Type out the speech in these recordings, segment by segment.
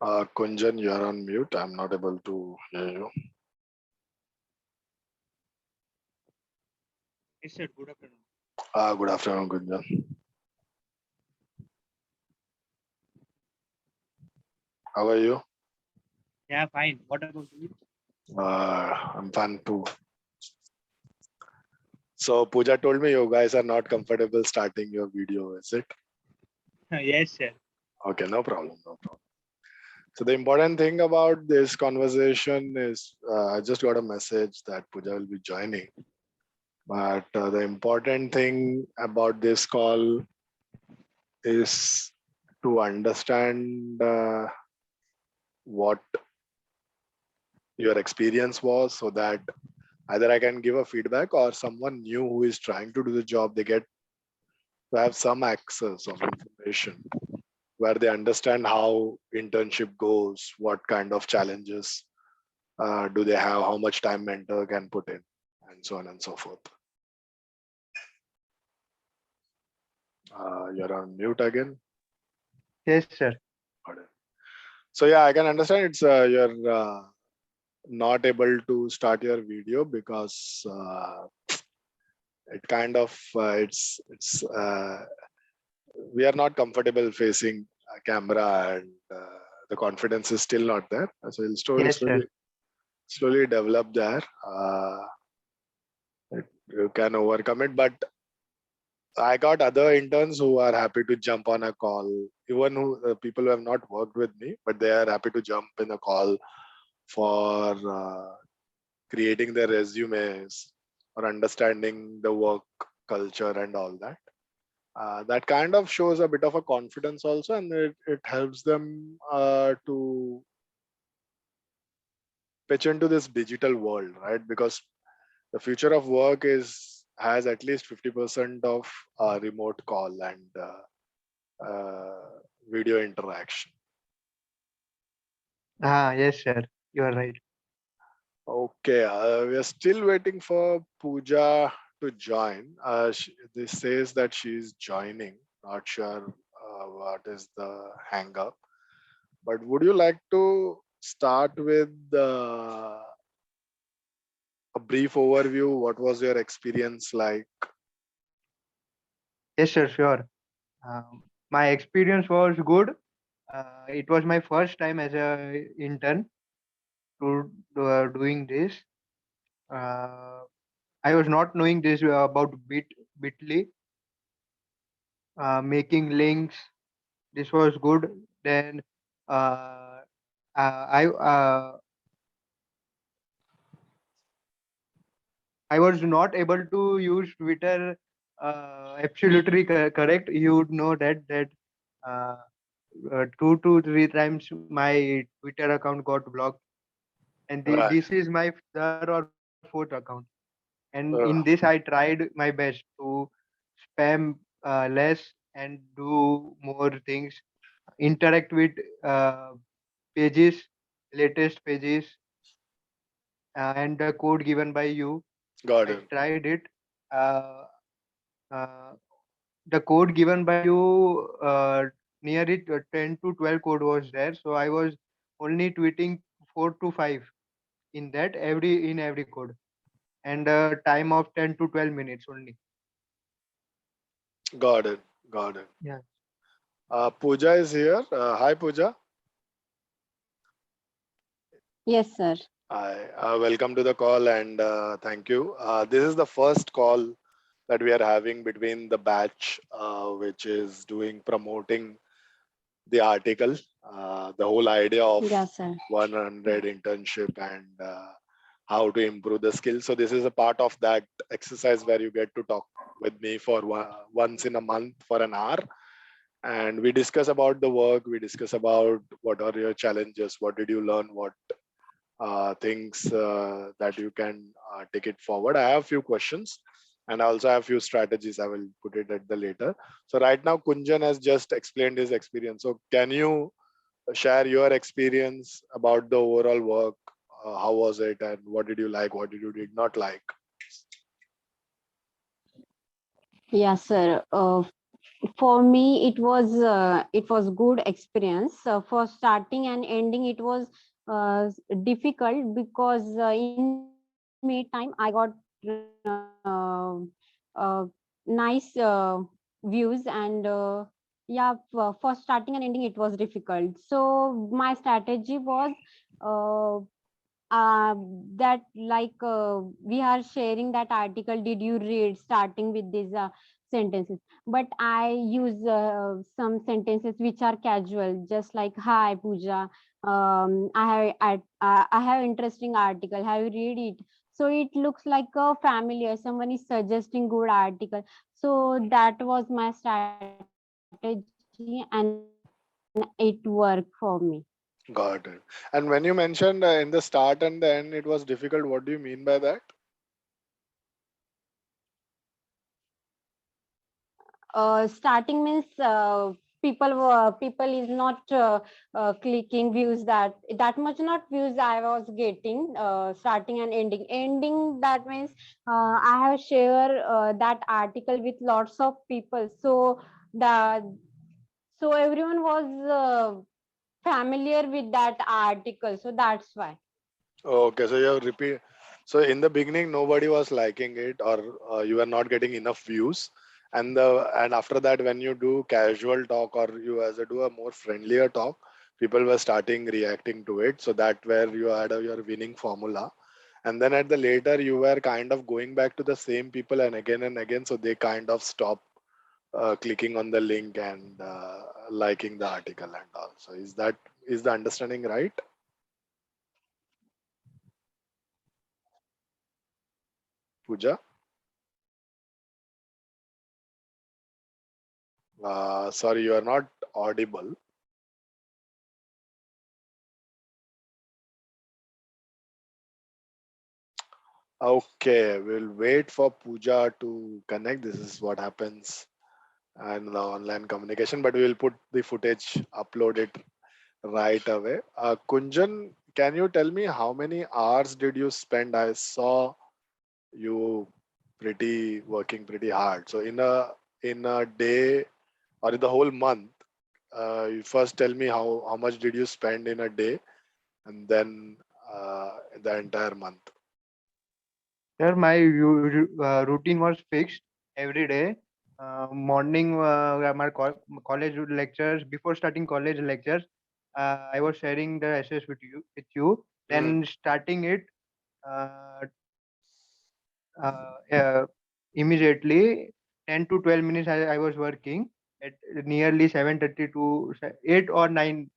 Kunjan, you are on mute. I'm not able to hear you. Yes, sir. Good afternoon. Good afternoon, Kunjan. How are you? Yeah, fine. What about you? I'm fine too. So Pooja told me you guys are not comfortable starting your video, is it? Yes, sir. Okay, no problem, no problem. So the important thing about this conversation is I just got a message that Pooja will be joining. But the important thing about this call is to understand what your experience was so that either I can give a feedback or someone new who is trying to do the job, they get to have some access of information where they understand how internship goes, what kind of challenges do they have, how much time mentor can put in, and so on and so forth. You're on mute again. Yes, sir. Got it. So yeah, I can understand it's you're not able to start your video because it kind of we are not comfortable facing a camera and the confidence is still not there. So you'll Yes, sir. slowly develop there. You can overcome it, but I got other interns who are happy to jump on a call, even who people who have not worked with me, but they are happy to jump in a call for creating their resumes or understanding the work culture and all that. That kind of shows a bit of a confidence also, and it helps them to pitch into this digital world, right? Because the future of work has at least 50% of remote call and video interaction. Yes, sir. You are right. Okay, we are still waiting for Pooja to join. This says that she's joining. Not sure what is the hang up. But would you like to start with a brief overview? What was your experience like? Yes, sir. Sure. My experience was good. It was my first time as a intern doing this. Uh, I was not knowing this about Bitly, making links. This was good. Then uh, uh, I uh, I was not able to use Twitter absolutely correct. You would know that uh, 2 to 3 times my Twitter account got blocked, and Right. this is my third or fourth account. And in this, Uh, I tried my best to spam less and do more things, interact with uh, pages, latest pages, and the code given by you. got I it. tried it. Uh, uh, the code given by you near it 10 to 12 code was there, so I was only tweeting 4 to 5 in that every code, and time of 10 to 12 minutes only. Got it. Got it. Yeah. Pooja is here. Hi, Pooja. Yes, sir. Hi. Welcome to the call and thank you. This is the first call that we are having between the batch, which is doing promoting the article, the whole idea of Yeah, sir. 100 internship and how to improve the skills. So this is a part of that exercise where you get to talk with me for once in a month for an hour, and we discuss about the work. We discuss about what are your challenges, what did you learn, what things that you can take it forward. I have a few questions and I also have a few strategies. I will put it at the later. So right now, Kunjan has just explained his experience. So can you share your experience about the overall work? How was it and what did you like? What did you did not like? Yeah, sir. For me, it was good experience. For starting and ending, it was difficult because in meantime I got nice views, and yeah, for starting and ending it was difficult. So my strategy was uh, uh, that like we are sharing that article, did you read, starting with these sentences. But I use some sentences which are casual, just like, hi Pooja, I have interesting article, have you read it? So it looks like a familiar, someone is suggesting good article. So that was my strategy and it worked for me. Got it. And when you mentioned in the start and the end it was difficult, what do you mean by that? Starting means people is not clicking views, that much not views I was getting. Starting and ending, that means I have shared that article with lots of people, the so everyone was familiar with that article, so that's why. Okay, so you have repeat. So in the beginning, nobody was liking it, or you were not getting enough views, and after that, when you do casual talk or you as a do a more friendlier talk, people were starting reacting to it. So that where you had your winning formula, and then at the later you were kind of going back to the same people and again, so they kind of stop clicking on the link and liking the article and all. So is the understanding right, Pooja? Sorry, you are not audible. Okay, we'll wait for Pooja to connect. This is what happens in the online communication, but we will put the footage, upload it right away. Kunjan, can you tell me how many hours did you spend? I saw you pretty working pretty hard. So in a day or in the whole month, you first tell me how much did you spend in a day, and then the entire month. Sir, my routine was fixed every day. Morning, my college lectures. Before starting college lectures, I was sharing the essays with you. Hmm. Then starting it uh, uh, immediately, 10 to 12 minutes. I was working at nearly 7:30 to 8 or 9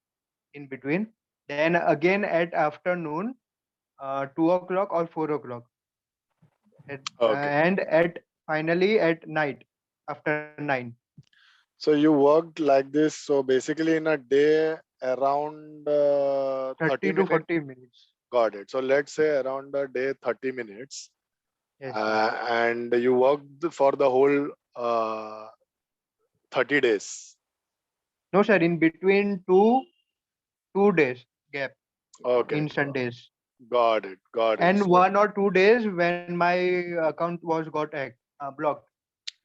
in between. Then again at afternoon, 2 o'clock or 4 o'clock, Okay. and at finally at night after 9. So you worked like this. So basically, in a day, around 30 30 to minutes. 40 minutes. Got it. So let's say around a day, 30 minutes. Yes, sir. And you worked for the whole 30 days. No, sir. In between 2 days gap Okay. in Sundays, Got it. Got it. and So 1 or 2 days when my account was got blocked.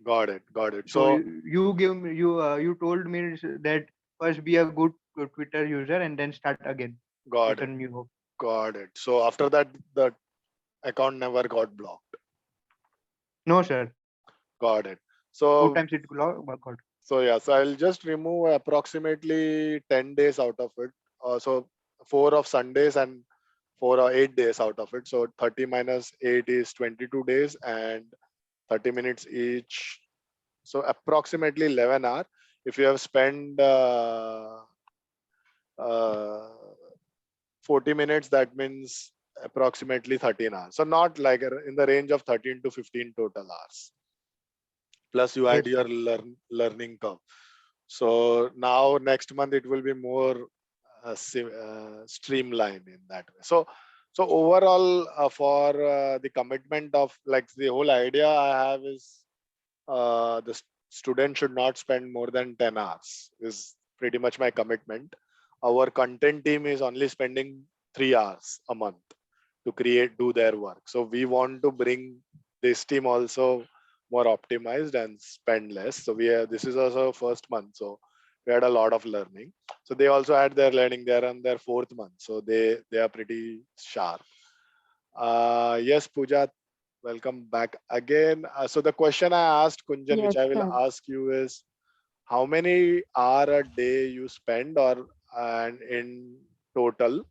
got it. Got it. So So you give me you told me that first be a good Twitter user and then start again with got a it. new hope. Got it. So after that, the account never got blocked. No, sir. Got it. Two times So it got. so I'll just remove approximately 10 days out of it. So 4 of Sundays and 4 or 8 days out of it. So 30 minus 8 is 22 days and 30 minutes each. So approximately 11 hour. If you have spent uh, 40 minutes, that means approximately 13 hours. So not like in the range of 13 to 15 total hours. Plus you Yes, add sir. your learning curve. So now next month it will be more streamlined in that way. So overall, for the commitment of like the whole idea I have is the student should not spend more than 10 hours is pretty much my commitment. Our content team is only spending 3 hours a month to do their work. So we want to bring this team also more optimized and spend less. So this is also first month, so we had a lot of learning. So they also had their learning. They're on their fourth month, so they are pretty sharp. Yes, Pooja, welcome back again. So the question I asked Kunjan, which Yes, I will sir. ask you, is how many hour a day you spend, or and in total,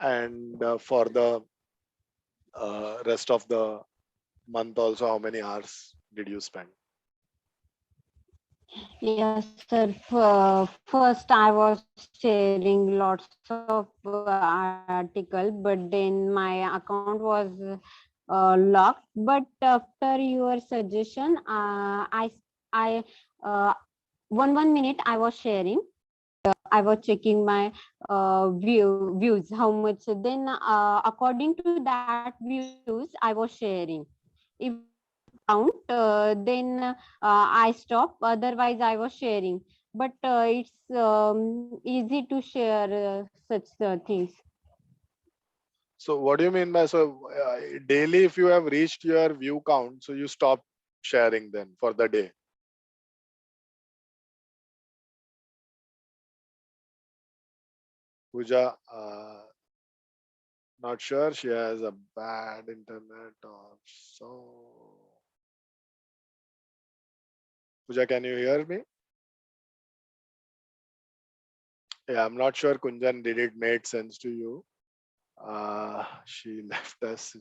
and for the rest of the month also, how many hours did you spend? Yes, sir. First, I was sharing lots of article, but then my account was locked. But after your suggestion, I uh, 1 minute I was sharing. I was checking my views, how much. Then, according to that views, I was sharing. If it count, then I stop. Otherwise, I was sharing. But it's easy to share such things. So what do you mean by, so daily if you have reached your view count, so you stop sharing then for the day? Pooja, not sure, she has a bad internet or so. Pooja, can you hear me? Yeah, I'm not sure, Kunjan, did it made sense to you? She left us.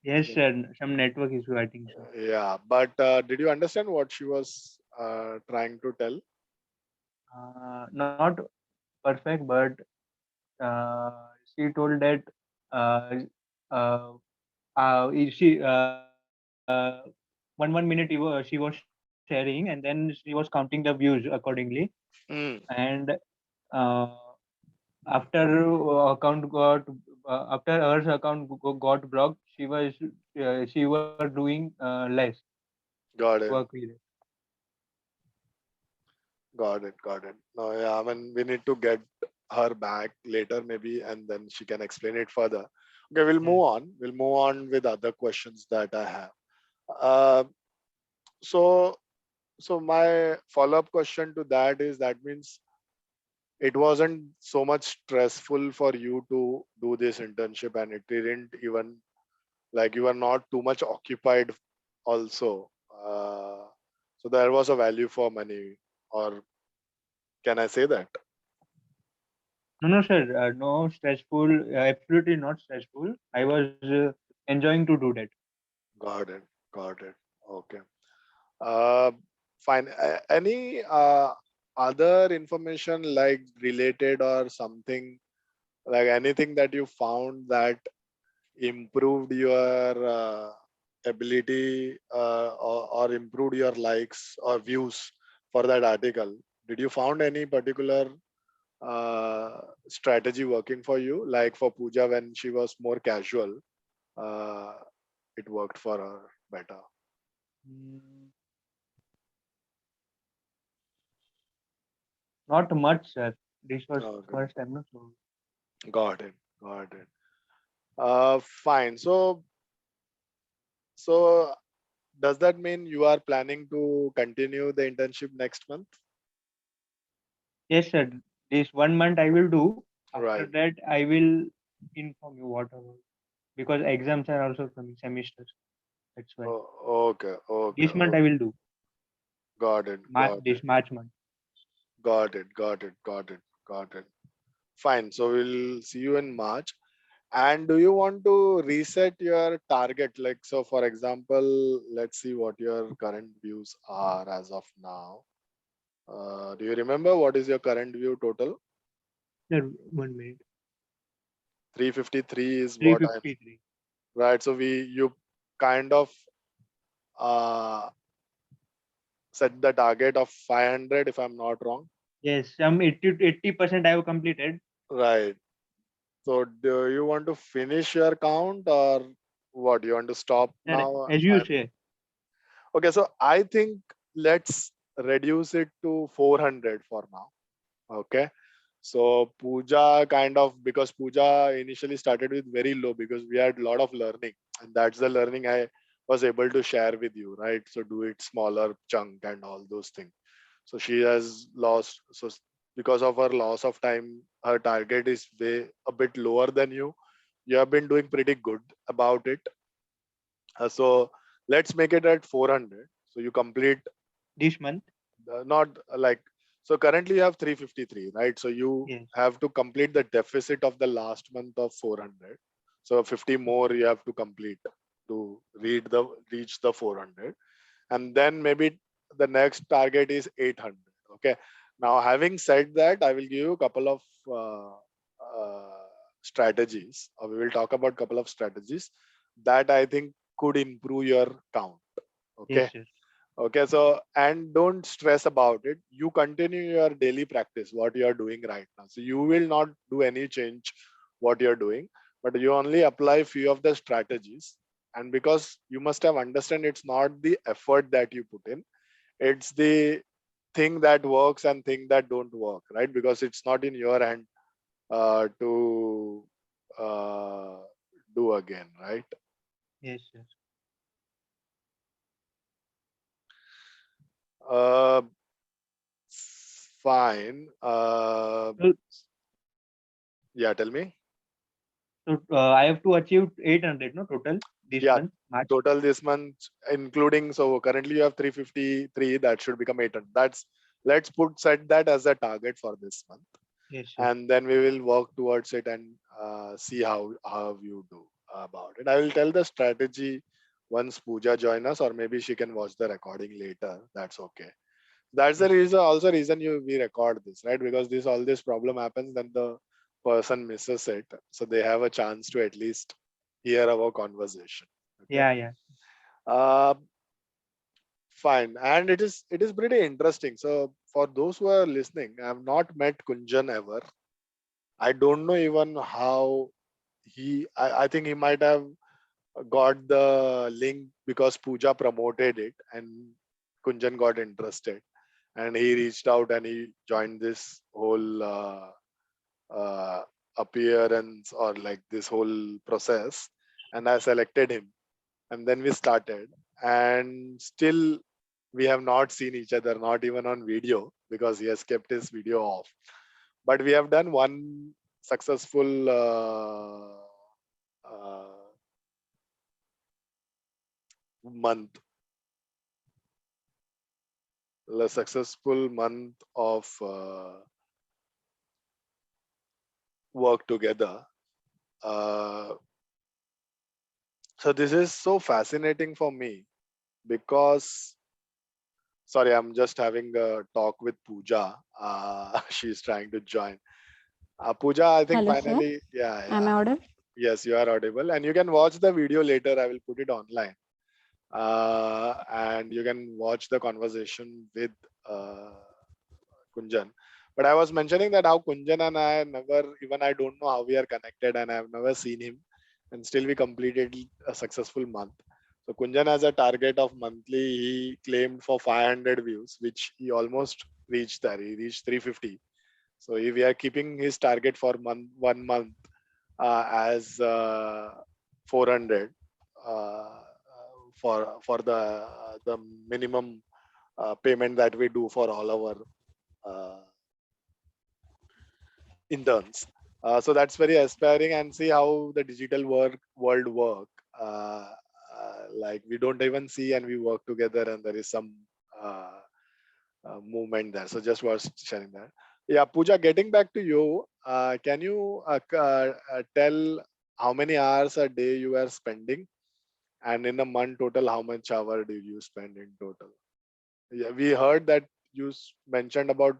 Yes, sir. Some network issue, I think so. Yeah, but did you understand what she was trying to tell? Not perfect, but she told that uh, uh, she 1 minute she was sharing, and then she was counting the views accordingly. Mm, And uh, after account got after her account got blocked, she were doing less got it. work with it. Got it. Got it. No, yeah, I mean, we need to get her back later, maybe, and then she can explain it further. Okay, we'll Yes. move on. We'll move on with other questions that I have. Uh, so, so my follow-up question to that is, that means it wasn't so much stressful for you to do this internship, and it didn't even, like, you were not too much occupied also. So there was a value for money, or can I say that? No, no, sir. No stressful. Absolutely not stressful. I was enjoying to do that. Got it. Got it. Okay. Uh, Fine. Any other information, like related or something, like anything that you found that improved your ability, or improved your likes or views for that article? Did you found any particular strategy working for you? Like for Pooja, when she was more casual, uh, it worked for her better. Mm, not much, sir. This was Okay. first time, no? So Got it. Got it. Fine. So does that mean you are planning to continue the internship next month? yes, sir. This 1 month I will do. After Right. that, I will inform you whatever, because exams are also coming semesters. That's why Okay. Okay. this month I Okay. will do. Got it. Got it. This March month. Got it. Got it. Got it. Got it. Fine. So we'll see you in March. And do you want to reset your target? Like, so for example, let's see what your current views are as of now. Do you remember what is your current view total? Sir, 1 minute. 353 is Three what I'm fifty three. right. So you kind of uh, set the target of 500, if I'm not wrong. Yes, some 80% I have completed. Right. So do you want to finish your count, or what? You want to stop Sir, now? as you say, Okay. So I think let's reduce it to 400 for now. Okay. So Pooja kind of, because Pooja initially started with very low because we had a lot of learning, and that's the learning I was able to share with you, right? So do it smaller chunk and all those things. So she has lost. So because of her loss of time, her target is way a bit lower than you. You have been doing pretty good about it. So let's make it at 400. So you complete This month. not like, so currently you have 353, right? So you Yes. have to complete the deficit of the last month of 400. So 50 more you have to complete to reach the 400, and then maybe the next target is 800. Okay, now having said that, I will give you a couple of strategies, or we will talk about couple of strategies that I think could improve your count. Okay. Yes, sir. Okay, so and don't stress about it. You continue your daily practice, what you are doing right now. So you will not do any change what you're doing, but you only apply few of the strategies. And because you must have understand, it's not the effort that you put in, it's the thing that works and thing that don't work, right? Because it's not in your hand to uh, do again, right? Yes, sir. Uh, Fine. So, Yeah, tell me. I have to achieve 800, no, total this Yeah, month, March. total this month, including, so currently you have 353, that should become 800. That's, let's set that as a target for this month, Yes, sir. and then we will work towards it and see how you do about it. I will tell the strategy once Pooja join us, or maybe she can watch the recording later. That's okay. That's the Yes. reason, also reason we record this, right? Because all this problem happens, then the person misses it, so they have a chance to at least hear our conversation. Okay. Yeah, yeah. uh, Fine. And it is pretty interesting. So for those who are listening, I have not met Kunjan ever. I don't know even how I think he might have got the link because Pooja promoted it and Kunjan got interested, and he reached out and he joined this whole uh, appearance, or like this whole process, and I selected him, and then we started, and still we have not seen each other, not even on video, because he has kept his video off. But we have done one successful month, a successful month of work together. Uh, so this is so fascinating for me because, sorry, I'm just having a talk with Pooja. She's trying to join. Pooja, I think Hello, sir. finally, yeah, Am I yeah. audible? Yes, you are audible, and you can watch the video later. I will put it online, and you can watch the conversation with uh, Kunjan. But I was mentioning that how Kunjan and I never, even I don't know how we are connected, and I've never seen him, and still we completed a successful month. So Kunjan has a target of monthly. He claimed for 500 views, which he almost reached there. He reached 350. So if we are keeping his target for 1 month as 400 uh, for the minimum payment that we do for all our uh, interns. So that's very aspiring, and see how the digital world work. Like we don't even see, and we work together, and there is some uh, movement there. So just was sharing that. Yeah, Pooja, getting back to you, can you tell how many hours a day you are spending, and in a month total, how much hour do you spend in total? Yeah, we heard that you mentioned about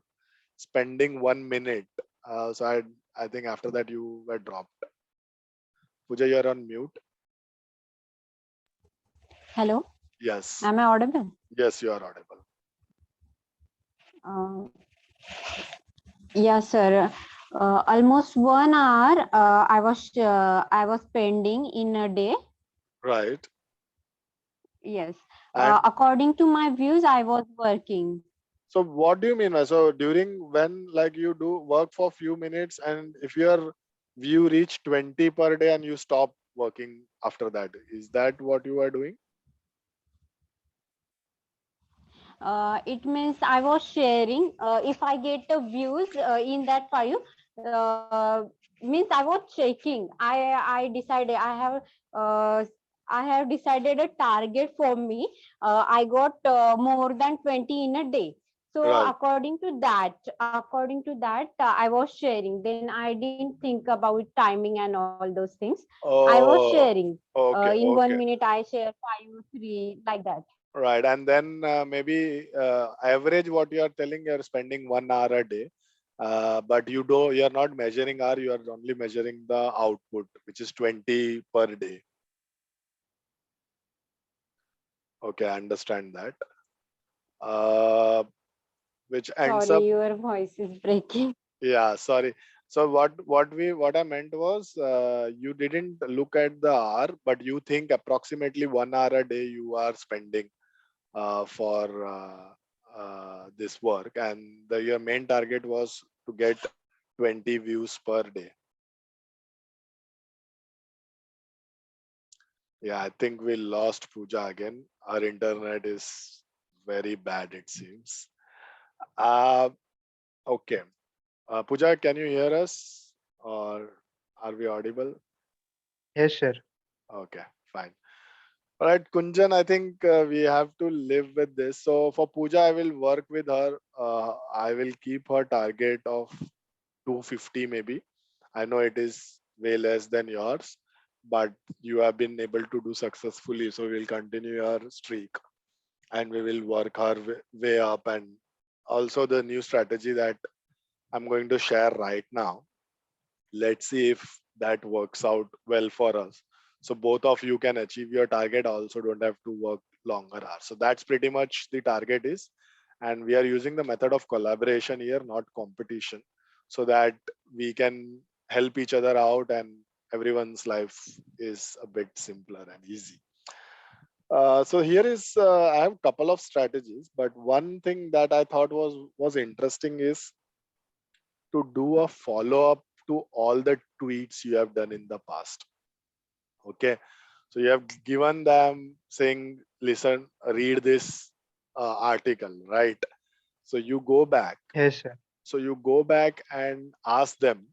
spending 1 minute. So I think after that you were dropped. Pooja, you're on mute. Hello. Yes, Am I audible? yes, you are audible. Uh, yes, sir. Almost 1 hour I was spending in a day. Right. Yes. And According to my views, I was working. so what do you mean? So during when like you do work for few minutes, and if your view reach 20 per day and you stop working after that, is that what you are doing? It means I was sharing. If I get the views in that file, means I was checking. I decided uh, I have decided a target for me. I got more than 20 in a day. So Right. according to that, I was sharing. Then I didn't think about timing and all those things. I was Oh, sharing. okay, In one okay. minute, I share five, three, like that. Right. And then maybe average what you are telling, you're spending 1 hour a day. But you're not measuring hour, you are only measuring the output, which is 20 per day. Okay, I understand that. Uh, which ends Sorry, up, your voice is breaking. yeah, sorry. So what I meant was you didn't look at the hour, but you think approximately 1 hour a day you are spending for this work, and your main target was to get 20 views per day. Yeah, I think we lost Pooja again. Our internet is very bad, it seems. Uh, okay. Pooja, can you hear us? Or are we audible? Yes, sir. Okay, fine. All right, Kunjan, I think we have to live with this. So for Pooja, I will work with her. I will keep her target of 250 maybe. I know it is way less than yours, but you have been able to do successfully. So we'll continue your streak and we will work our way up. And also the new strategy that I'm going to share right now. Let's see if that works out well for us. So both of you can achieve your target. Also don't have to work longer hours. So that's pretty much the target is. And we are using the method of collaboration here, not competition, so that we can help each other out and everyone's life is a bit simpler and easy. So here is I have a couple of strategies, but one thing that I thought was interesting is to do a follow up to all the tweets you have done in the past. Okay, so you have given them saying, listen, read this article, right? So you go back. Yes, sir. So you go back and ask them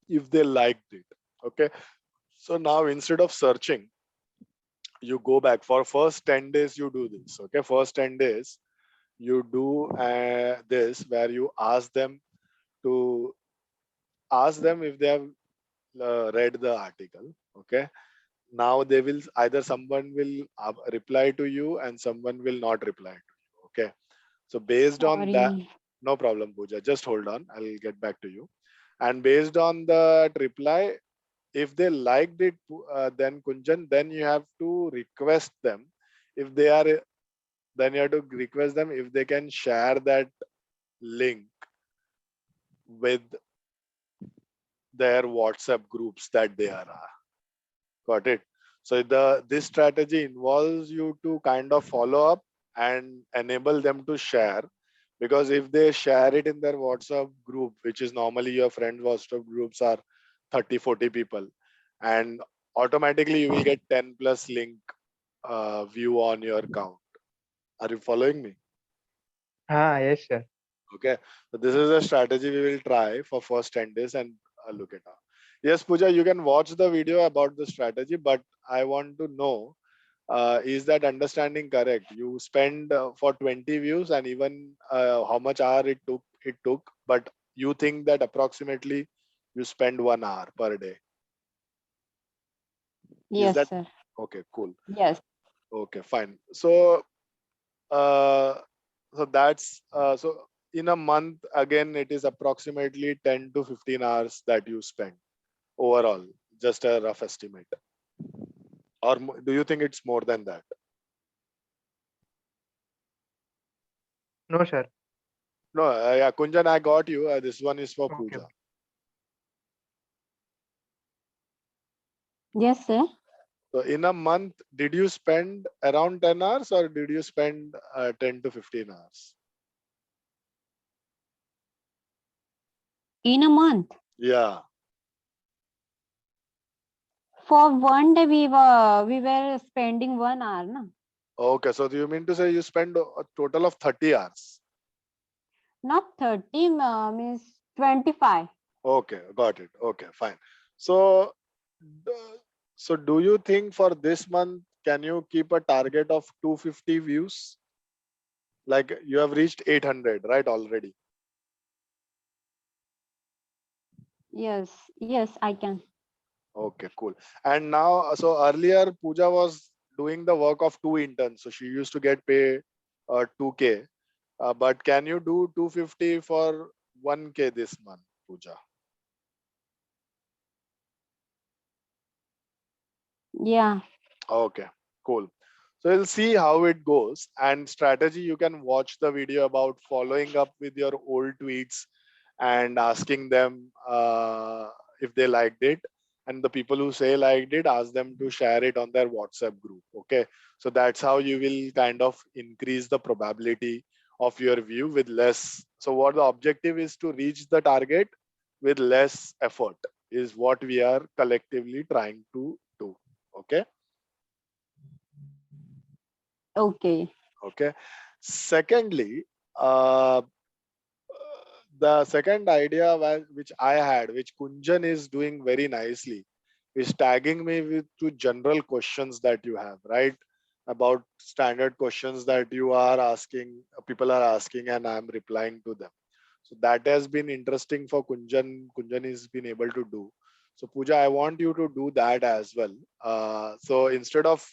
if they liked it. Okay. So now instead of searching, you go back for first 10 days. You do this. Okay, first 10 days you do this where you to ask them if they have read the article. Okay, now they will either someone will reply to you and someone will not reply to you. Okay, so based on that, Sorry. no problem, Pooja, just hold on, I'll get back to you. And based on that reply, if they liked it, then Kunjan, then you have to request them. If they are, then you have to request them if they can share that link with their WhatsApp groups that they are. Got it. So this strategy involves you to kind of follow up and enable them to share, because if they share it in their WhatsApp group, which is normally your friend WhatsApp groups are 30, 40 people, and automatically you will get 10 plus link view on your account. Are you following me? Ah, yes, sir. Okay. So this is a strategy we will try for first 10 days and look it up. Yes, Pooja, you can watch the video about the strategy, but I want to know, is that understanding correct? You spend for 20 views and even how much hour it took, but you think that approximately you spend 1 hour per day. Is Yes, that sir. okay? Cool. Yes. Okay, fine. So uh, that's so in a month again it is approximately 10 to 15 hours that you spend overall, just a rough estimate, or do you think it's more than that? No, sir. No, yeah, Kunjan, I got you. This one is for Okay. Pooja. Yes, sir. So in a month, did you spend around 10 hours or did you spend 10 to 15 hours? In a month. Yeah. For one day we were spending 1 hour, no? Okay, so you mean to say you spend a total of 30 hours? Not 30, means 25. Okay, got it. Okay, fine. So, d- so do you think for this month can you keep a target of 250 views? Like you have reached 800, right, already? Yes, I can. Okay, cool. And now, so earlier Pooja was doing the work of two interns, so she used to get paid 2K. But can you do 250 for 1K this month, Pooja? Yeah. Okay, cool. So we'll see how it goes. And strategy, you can watch the video about following up with your old tweets and asking them if they liked it. And the people who say liked it, ask them to share it on their WhatsApp group. Okay. So that's how you will kind of increase the probability of your view with less. So what the objective is to reach the target with less effort is what we are collectively trying to do. Okay. Okay. Okay. Secondly, uh, the second idea which I had, which Kunjan is doing very nicely, is tagging me with two general questions that you have, right? About standard questions that you are asking, people are asking, and I'm replying to them. So that has been interesting for Kunjan. Kunjan has been able to do. So Pooja, I want you to do that as well. So instead of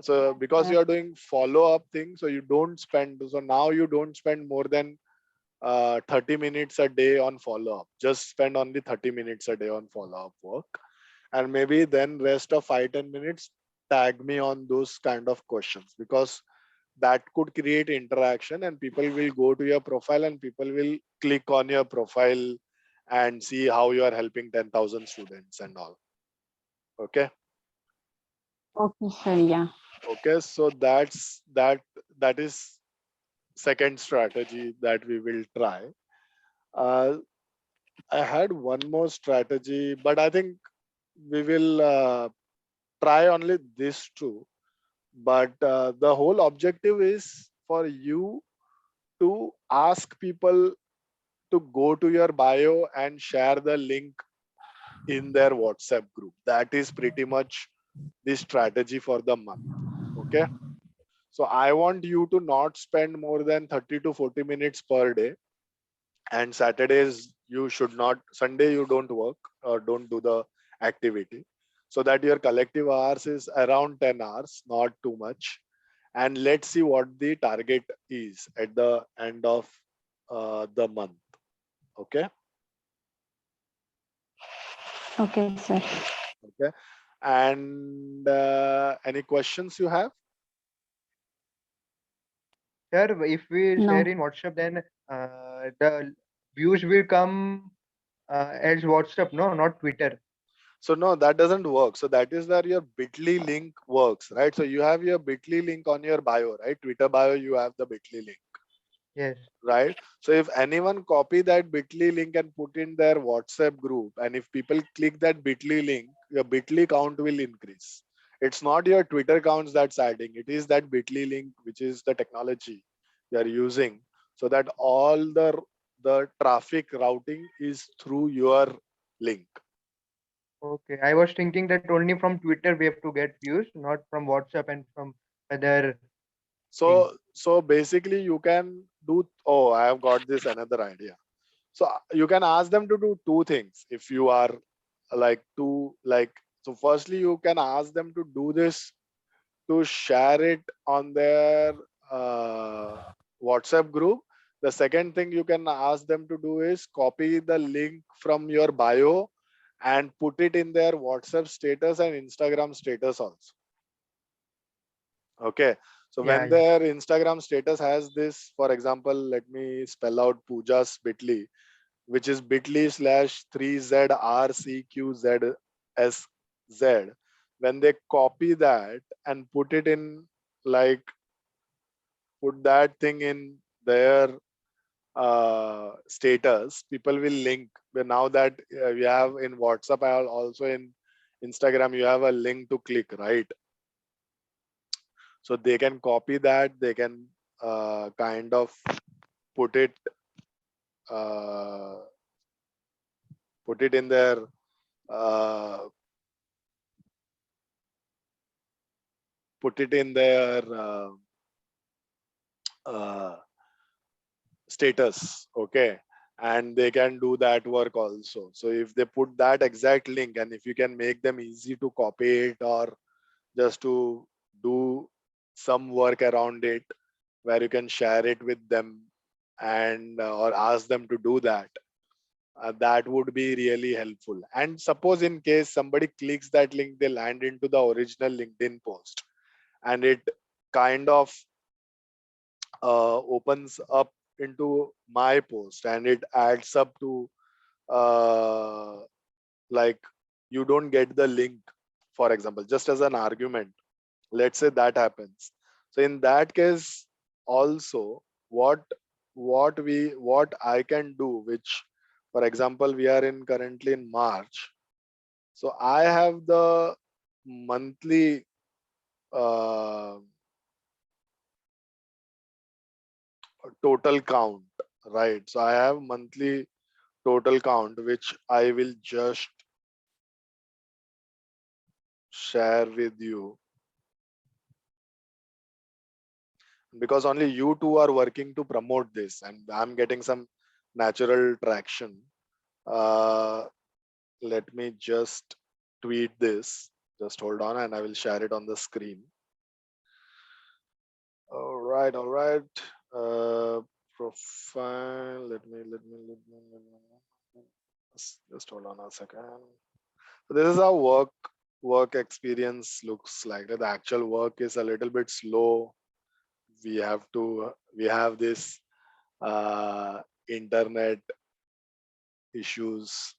so because Sir. you are doing follow up thing, so you don't spend, so now you don't spend more than 30 minutes a day on follow up. Just spend only 30 minutes a day on follow up work, and maybe then rest of 5-10 minutes tag me on those kind of questions, because that could create interaction and people will go to your profile and people will click on your profile and see how you are helping 10,000 students and all. Okay. Okay, sir. Yeah. Okay, so that is second strategy that we will try. Uh, I had one more strategy, but I think we will try only this two. But the whole objective is for you to ask people to go to your bio and share the link in their WhatsApp group. That is pretty much the strategy for the month. Okay. So I want you to not spend more than 30 to 40 minutes per day, and Saturdays you should not, Sunday you don't work or don't do the activity, so that your collective hours is around 10 hours, not too much. And let's see what the target is at the end of the month. Okay. Okay, sir. Okay. And any questions you have? Sir, if we share No. in WhatsApp, then the views will come as WhatsApp, no, not Twitter. So no, that doesn't work. So that is where your bit.ly link works, right? So you have your bit.ly link on your bio, right? Twitter bio, you have the bit.ly link, Yes. right? So if anyone copy that bit.ly link and put in their WhatsApp group, and if people click that bit.ly link, your bit.ly count will increase. It's not your Twitter counts that's adding, it is that bit.ly link, which is the technology you're using, so that all the traffic routing is through your link. Okay. I was thinking that only from Twitter we have to get views, not from WhatsApp and from other things. So basically you can do, oh, I have got this another idea. So you can ask them to do two things if you are like to like, so firstly you can ask them to do this, to share it on their uh, WhatsApp group. The second thing you can ask them to do is copy the link from your bio and put it in their WhatsApp status and Instagram status also. Okay. So Yeah, when yeah. their Instagram status has this, for example, let me spell out Pooja's bit.ly, which is bit.ly/3ZRCQZSZ. When they copy that and put it in, like, put that thing in their status, people will link. But now that we have in WhatsApp, also in Instagram, you have a link to click, right? So they can copy that, they can kind of put it uh, in their uh, put it in their uh, status, okay, and they can do that work also. So if they put that exact link, and if you can make them easy to copy it or just to do some work around it where you can share it with them and or ask them to do that, that would be really helpful. And suppose in case somebody clicks that link, they land into the original LinkedIn post, and it kind of opens up into my post, and it adds up to uh, like you don't get the link, for example, just as an argument. Let's say that happens. So in that case also, what I can do, which, for example, we are in currently in March, so I have the monthly uh, total count, right? So I have monthly total count, which I will just share with you, because only you two are working to promote this and I'm getting some natural traction. Uh, let me just tweet this. Just hold on and I will share it on the screen. All right, all right. Profile. Just hold on a second. This is how work experience looks like. The actual work is a little bit slow. We have this internet issues,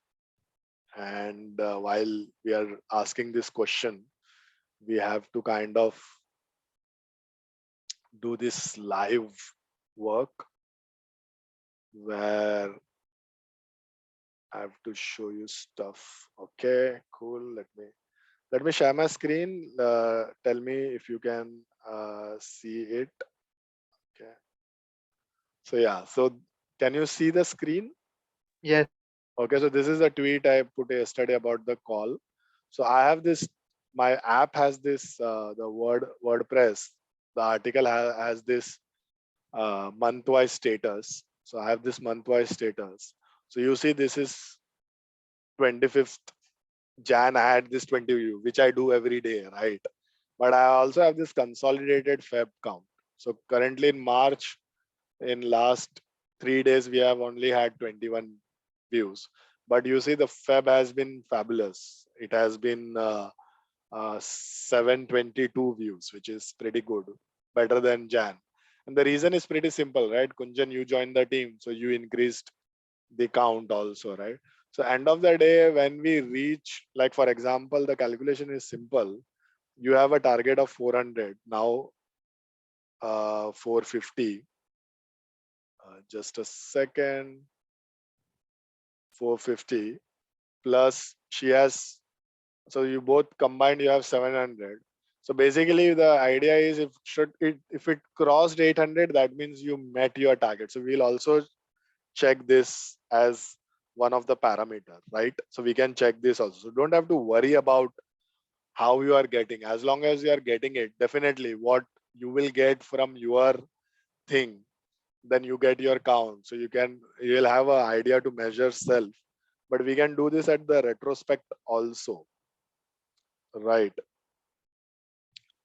and while we are asking this question, we have to kind of do this live work where I have to show you stuff. Okay, cool. Let me share my screen. Tell me if you can see it. Okay. So yeah, so can you see the screen? Yes. Okay, so this is a tweet I put yesterday about the call. So I have this, my app has this, the WordPress, the article has this month-wise status. So I have this month-wise status. So you see this is 25th Jan, I had this 20 view, which I do every day, right? But I also have this consolidated Feb count. So currently in March, in last 3 days, we have only had 21 views. But you see the Feb has been fabulous. It has been 722 views, which is pretty good, better than Jan. And the reason is pretty simple, right? Kunjan, you joined the team, so you increased the count also, right? So end of the day, when we reach, like for example, the calculation is simple. You have a target of 400, now 450. Just a second. 450 plus she has, so you both combined you have 700. So basically the idea is if it crossed 800, that means you met your target. So we'll also check this as one of the parameter, right? So we can check this also. So don't have to worry about how you are getting. As long as you are getting it, definitely what you will get from your thing, then you get your count. So you'll have an idea to measure self. But we can do this at the retrospect also, right?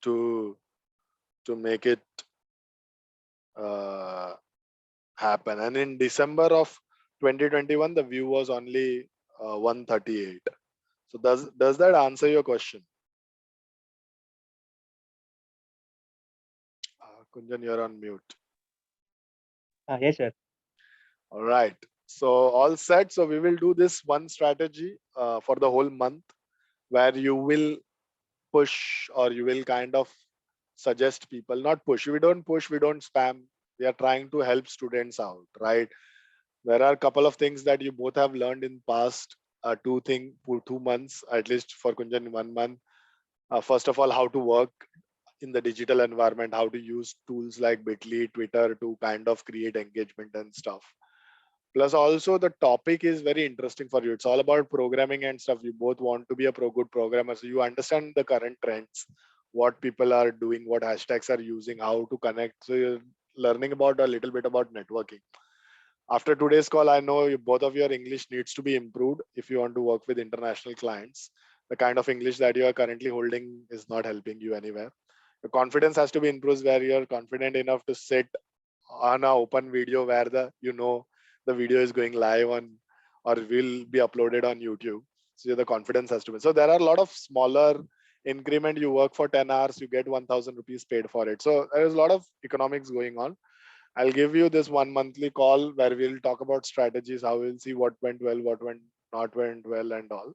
To make it uh, happen. And in December of 2021, the view was only 138. So does that answer your question? Kunjan, you're on mute. Yes, sir. All right. So all set. So we will do this one strategy for the whole month, where you will push, or you will kind of suggest people, not push. We don't push, we don't spam. We are trying to help students out, right? There are a couple of things that you both have learned in past 2 months, at least for Kunjan 1 month. First of all, how to work in the digital environment, how to use tools like Bitly, Twitter to kind of create engagement and stuff. Plus, also the topic is very interesting for you. It's all about programming and stuff. You both want to be a good programmer, so you understand the current trends, what people are doing, what hashtags are using, how to connect. So you're learning about a little bit about networking. After today's call, I know both of your English needs to be improved if you want to work with international clients. The kind of English that you are currently holding is not helping you anywhere. Your confidence has to be improved where you're confident enough to sit on a open video where the video is going live on or will be uploaded on YouTube. So the confidence has to be. So there are a lot of smaller increment. You work for 10 hours, you get 1,000 rupees paid for it. So there is a lot of economics going on. I'll give you this one monthly call where we'll talk about strategies, how we'll see what went well, what went not went well, and all.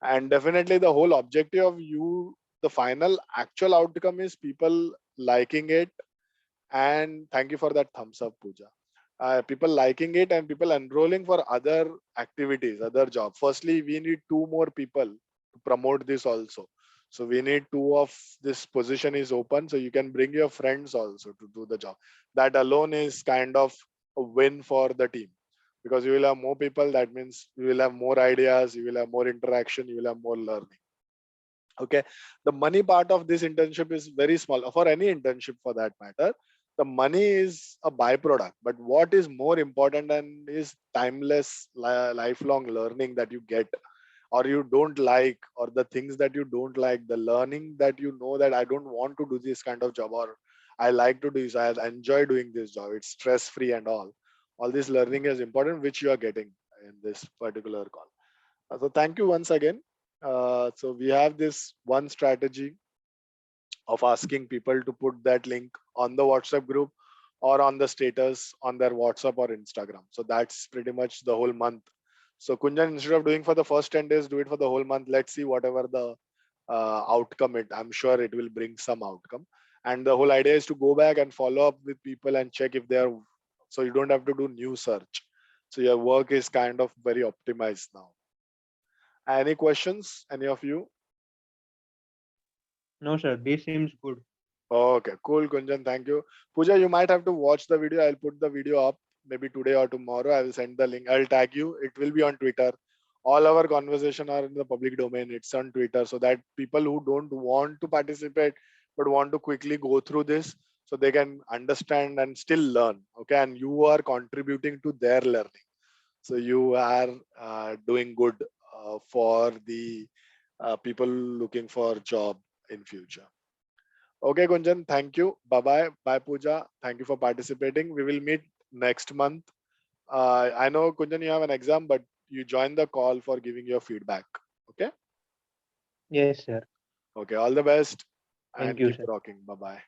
And definitely the whole objective of you, the final actual outcome is people liking it. And thank you for that thumbs up, Pooja. People liking it and people enrolling for other activities, other jobs. Firstly, we need two more people to promote this also. So we need two of this position is open. So you can bring your friends also to do the job. That alone is kind of a win for the team because you will have more people. That means you will have more ideas, you will have more interaction, you will have more learning. Okay. The money part of this internship is very small for any internship for that matter. The money is a byproduct, but what is more important and is timeless lifelong learning that you get or you don't like, or the things that you don't like, the learning that you know that I don't want to do this kind of job, or I like to do this, I enjoy doing this job, it's stress free and all this learning is important, which you are getting in this particular call. So thank you once again. So we have this one strategy of asking people to put that link on the WhatsApp group or on the status on their WhatsApp or Instagram. So that's pretty much the whole month. So Kunjan, instead of doing for the first 10 days, do it for the whole month. Let's see whatever the outcome I'm sure it will bring some outcome. And the whole idea is to go back and follow up with people and check if they are, so you don't have to do new search. So your work is kind of very optimized now. Any questions, any of you? No, sir. This seems good. Okay, cool, Kunjan. Thank you. Pooja, you might have to watch the video. I'll put the video up maybe today or tomorrow. I will send the link. I'll tag you. It will be on Twitter. All our conversation are in the public domain. It's on Twitter so that people who don't want to participate but want to quickly go through this so they can understand and still learn. Okay, and you are contributing to their learning. So you are doing good for the people looking for job in future. Okay, Gunjan, thank you. Bye-bye. Bye, Pooja. Thank you for participating. We will meet next month. I know, Gunjan, you have an exam, but you join the call for giving your feedback. Okay? Yes, sir. Okay, all the best Thank and you, keep sir. rocking. Bye-bye.